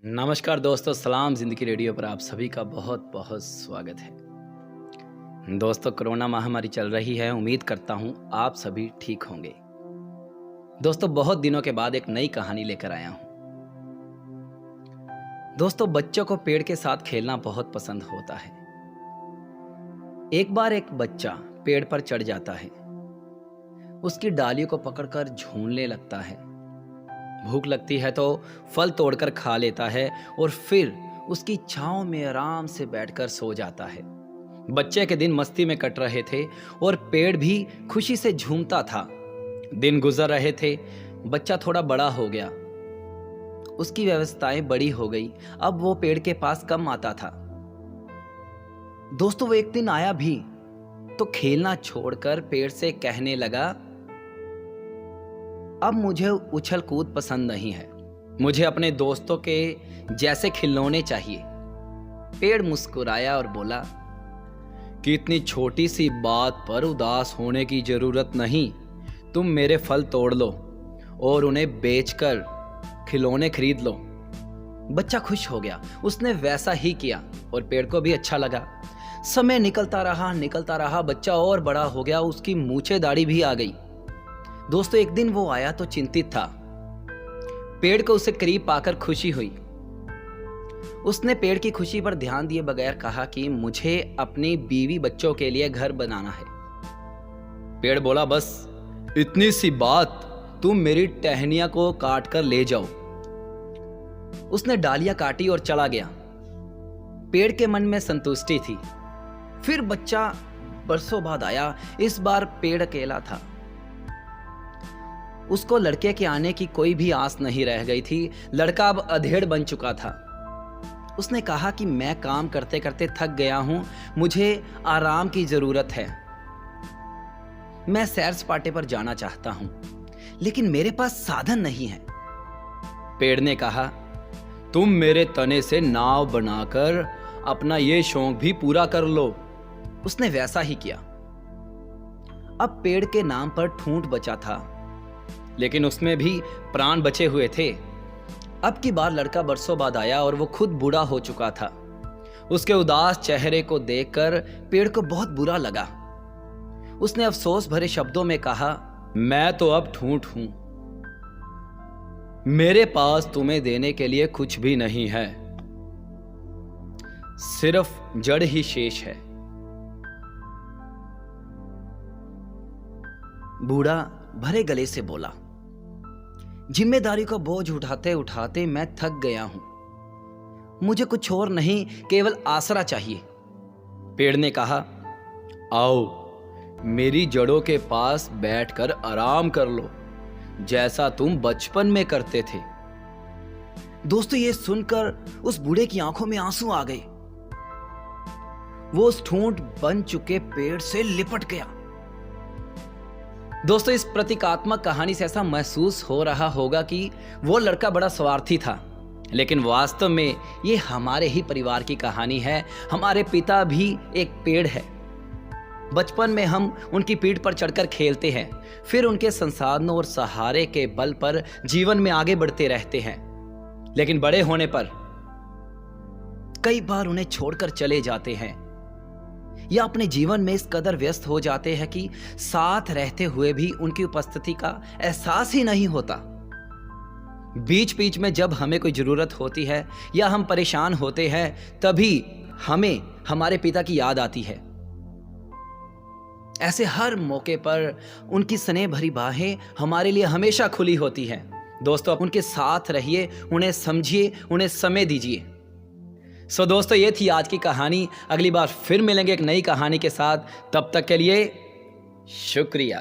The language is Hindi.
नमस्कार दोस्तों, सलाम ज़िंदगी रेडियो पर आप सभी का बहुत बहुत स्वागत है। दोस्तों, कोरोना महामारी चल रही है। उम्मीद करता हूँ आप सभी ठीक होंगे। दोस्तों, बहुत दिनों के बाद एक नई कहानी लेकर आया हूँ। दोस्तों, बच्चों को पेड़ के साथ खेलना बहुत पसंद होता है। एक बार एक बच्चा पेड़ पर चढ़ जाता है। उसकी डालियों को पकड़कर झूलने लगता है। भूख लगती है तो फल तोड़कर खा लेता है और फिर उसकी छांव में आराम से बैठकर सो जाता है। बच्चे के दिन मस्ती में कट रहे थे और पेड़ भी खुशी से झूमता था। दिन गुजर रहे थे। बच्चा थोड़ा बड़ा हो गया। उसकी व्यवस्थाएं बड़ी हो गई। अब वो पेड़ के पास कम आता था। दोस्तों, वो एक दिन आया भी तो खेलना छोड़कर पेड़ से कहने लगा, अब मुझे उछल कूद पसंद नहीं है। मुझे अपने दोस्तों के जैसे खिलौने चाहिए। पेड़ मुस्कुराया और बोला कि इतनी छोटी सी बात पर उदास होने की जरूरत नहीं। तुम मेरे फल तोड़ लो और उन्हें बेचकर खिलौने खरीद लो। बच्चा खुश हो गया। उसने वैसा ही किया और पेड़ को भी अच्छा लगा। समय निकलता रहा। बच्चा और बड़ा हो गया। उसकी मूछें दाढ़ी भी आ गई। दोस्तों, एक दिन वो आया तो चिंतित था। पेड़ को उसे करीब पाकर खुशी हुई। उसने पेड़ की खुशी पर ध्यान दिए बगैर कहा कि मुझे अपनी बीवी बच्चों के लिए घर बनाना है। पेड़ बोला, बस इतनी सी बात, तुम मेरी टहनियां को काट कर ले जाओ। उसने डालियां काटी और चला गया। पेड़ के मन में संतुष्टि थी। फिर बच्चा बरसों बाद आया। इस बार पेड़ अकेला था। उसको लड़के के आने की कोई भी आस नहीं रह गई थी। लड़का अब अधेड़ बन चुका था। उसने कहा कि मैं काम करते करते थक गया हूं। मुझे आराम की जरूरत है। मैं सैर सपाटे पर जाना चाहता हूं, लेकिन मेरे पास साधन नहीं है। पेड़ ने कहा, तुम मेरे तने से नाव बनाकर अपना ये शौक भी पूरा कर लो। उसने वैसा ही किया। अब पेड़ के नाम पर ठूंठ बचा था, लेकिन उसमें भी प्राण बचे हुए थे। अब की बार लड़का बरसों बाद आया और वो खुद बूढ़ा हो चुका था। उसके उदास चेहरे को देखकर पेड़ को बहुत बुरा लगा। उसने अफसोस भरे शब्दों में कहा, मैं तो अब ठूंठ हूं। मेरे पास तुम्हें देने के लिए कुछ भी नहीं है। सिर्फ जड़ ही शेष है। बूढ़ा भरे गले से बोला, जिम्मेदारी का बोझ उठाते उठाते मैं थक गया हूं। मुझे कुछ और नहीं, केवल आसरा चाहिए। पेड़ ने कहा, आओ मेरी जड़ों के पास बैठकर आराम कर लो, जैसा तुम बचपन में करते थे। दोस्तों, ये सुनकर उस बूढ़े की आंखों में आंसू आ गए। वो उस ठूंठ बन चुके पेड़ से लिपट गया। दोस्तों, इस प्रतीकात्मक कहानी से ऐसा महसूस हो रहा होगा कि वो लड़का बड़ा स्वार्थी था, लेकिन वास्तव में ये हमारे ही परिवार की कहानी है। हमारे पिता भी एक पेड़ है। बचपन में हम उनकी पीठ पर चढ़कर खेलते हैं, फिर उनके संसाधनों और सहारे के बल पर जीवन में आगे बढ़ते रहते हैं, लेकिन बड़े होने पर कई बार उन्हें छोड़कर चले जाते हैं या अपने जीवन में इस कदर व्यस्त हो जाते हैं कि साथ रहते हुए भी उनकी उपस्थिति का एहसास ही नहीं होता। बीच बीच में जब हमें कोई जरूरत होती है या हम परेशान होते हैं, तभी हमें हमारे पिता की याद आती है। ऐसे हर मौके पर उनकी स्नेह भरी बाहें हमारे लिए हमेशा खुली होती हैं। दोस्तों, उनके साथ रहिए, उन्हें समझिए, उन्हें समय दीजिए। दोस्तों, ये थी आज की कहानी। अगली बार फिर मिलेंगे एक नई कहानी के साथ। तब तक के लिए शुक्रिया।